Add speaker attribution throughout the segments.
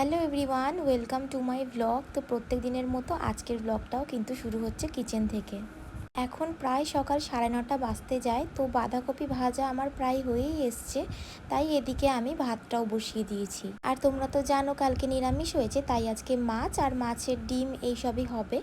Speaker 1: Hello everyone, welcome to my blog. তো প্রত্যেক দিনের মতো আজকের ব্লগটাও কিন্তু শুরু হচ্ছে কিচেন থেকে। এখন প্রায় সকাল 9:30 বাজতে যায়। তো বাঁধাকপি ভাজা আমার প্রায় হয়েই এসছে, তাই এদিকে আমি ভাতটাও বসিয়ে দিয়েছি। আর তোমরা তো জানো কালকে নিরামিষ হয়েছে, তাই আজকে মাছ আর মাছের ডিম এইসবই হবে।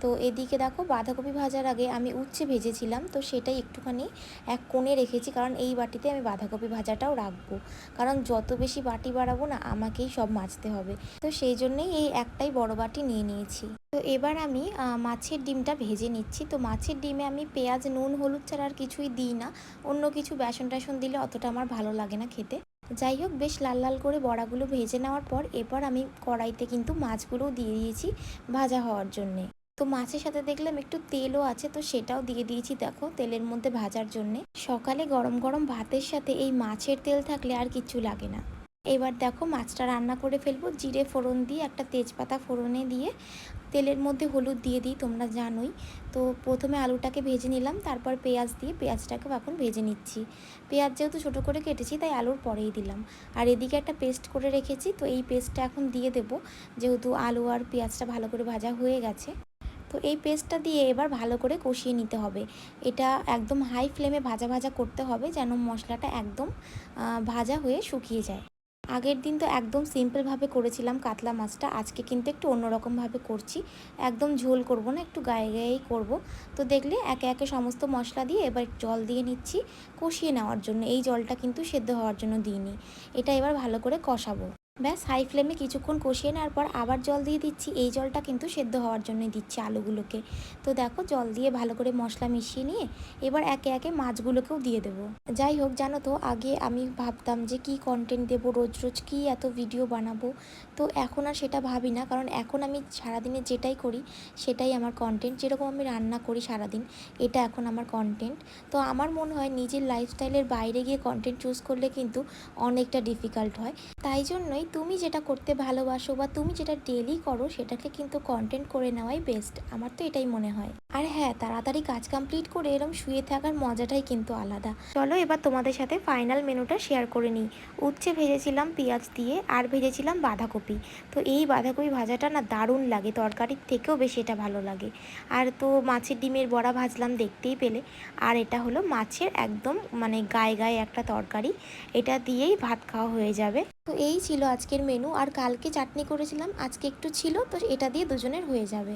Speaker 1: তো এদিকে দেখো, বাঁধাকপি ভাজার আগে আমি উচ্ছে ভেজেছিলাম, তো সেটাই একটুখানি এক কোণে রেখেছি, কারণ এই বাটিতে আমি বাঁধাকপি ভাজাটাও রাখবো। কারণ যত বেশি বাটি বাড়াবো না, আমাকেই সব মাজতে হবে। তো সেই জন্যেই এই একটাই বড় বাটি নিয়ে নিয়েছি। তো এবার আমি মাছের ডিমটা ভেজে নিচ্ছি। তো মাছের ডিমে আমি পেঁয়াজ, নুন, হলুদ ছাড়া আর কিছুই দিই না। অন্য কিছু বেসন টেসন দিলে অতটা আমার ভালো লাগে না খেতে। যাই হোক, বেশ লাল লাল করে বড়াগুলো ভেজে নেওয়ার পর এবার আমি কড়াইতে কিন্তু মাছগুলোও দিয়ে দিয়েছি ভাজা হওয়ার জন্যে। তো মাছের সাথে দেখলাম একটু তেলও আছে, তো সেটাও দিয়ে দিয়েছি দেখো তেলের মধ্যে ভাজার জন্যে। সকালে গরম গরম ভাতের সাথে এই মাছের তেল থাকলে আর কিচ্ছু লাগে না। এবার দেখো মাছটা রান্না করে ফেলবো। জিরে ফোড়ন দিয়ে, একটা তেজপাতা ফোড়নে দিয়ে তেলের মধ্যে হলুদ দিয়ে দিই, তোমরা জানোই। তো প্রথমে আলুটাকে ভেজে নিলাম, তারপর পেঁয়াজ দিয়ে পেঁয়াজটাকেও এখন ভেজে নিচ্ছি। পেঁয়াজ যেহেতু ছোটো করে কেটেছি, তাই আলুর পরেই দিলাম। আর এদিকে একটা পেস্ট করে রেখেছি, তো এই পেস্টটা এখন দিয়ে দেবো, যেহেতু আলু আর পেঁয়াজটা ভালো করে ভাজা হয়ে গেছে। তো এই পেস্টটা দিয়ে এবার ভালো করে কষিয়ে নিতে হবে। এটা একদম হাই ফ্লেমে ভাজা ভাজা করতে হবে, যেন মশলাটা একদম ভাজা হয়ে শুকিয়ে যায়। আগের দিন তো একদম সিম্পলভাবে করেছিলাম কাতলা মাছটা, আজকে কিন্তু একটু অন্যরকমভাবে করছি। একদম ঝোল করব না, একটু গায়ে গায়েই করব। তো দেখলে একে একে সমস্ত মশলা দিয়ে এবার জল দিয়ে নিচ্ছি কষিয়ে নেওয়ার জন্য। এই জলটা কিন্তু সেদ্ধ হওয়ার জন্য দিইনি, এটা এবার ভালো করে কষাবো। ব্যাস, হাই ফ্লেমে কিছুক্ষণ কষিয়ে নেওয়ার পর আবার জল দিয়ে দিচ্ছি। এই জলটা কিন্তু সেদ্ধ হওয়ার জন্য দিচ্ছি আলুগুলোকে। তো দেখো, জল দিয়ে ভালো করে মশলা মিশিয়ে নিয়ে এবার একে একে মাছগুলোকেও দিয়ে দেবো। যাই হোক, জানো তো আগে আমি ভাবতাম যে কি কন্টেন্ট দেবো, রোজ রোজ কি এত ভিডিও বানাবো। তো এখন আর সেটা ভাবি না, কারণ এখন আমি সারাদিনে যেটাই করি সেটাই আমার কন্টেন্ট। যেরকম আমি রান্না করি সারাদিন, এটা এখন আমার কন্টেন্ট। তো আমার মনে হয় নিজের লাইফস্টাইলের বাইরে গিয়ে কন্টেন্ট চুজ করলে কিন্তু অনেকটা ডিফিকাল্ট হয়। তাই জন্যই তুমি যেটা করতে ভালোবাসো বা তুমি যেটা ডেলি করো, সেটাকে কিন্তু কন্টেন্ট করে নেওয়াই বেস্ট, আমার তো এটাই মনে হয়। আর হ্যাঁ, তাড়াতাড়ি কাজ কমপ্লিট করে এরকম শুয়ে থাকার মজাটাই কিন্তু আলাদা। চলো এবার তোমাদের সাথে ফাইনাল মেনুটা শেয়ার করে নিই। উচ্ছে ভেজেছিলাম পেঁয়াজ দিয়ে, আর ভেজেছিলাম বাঁধাকপি। তো এই বাঁধাকপি ভাজাটা না দারুণ লাগে, তরকারির থেকেও বেশি এটা ভালো লাগে। আর তো মাছের ডিমের বড়া ভাজলাম, দেখতেই পেলে। আর এটা হলো মাছের একদম মানে গায়ে গায়ে একটা তরকারি, এটা দিয়েই ভাত খাওয়া হয়ে যাবে। তো এই ছিল আজকের মেনু। আর কালকে চাটনি করেছিলাম, আজকে একটু ছিল, তো এটা দিয়ে দুজনের হয়ে যাবে।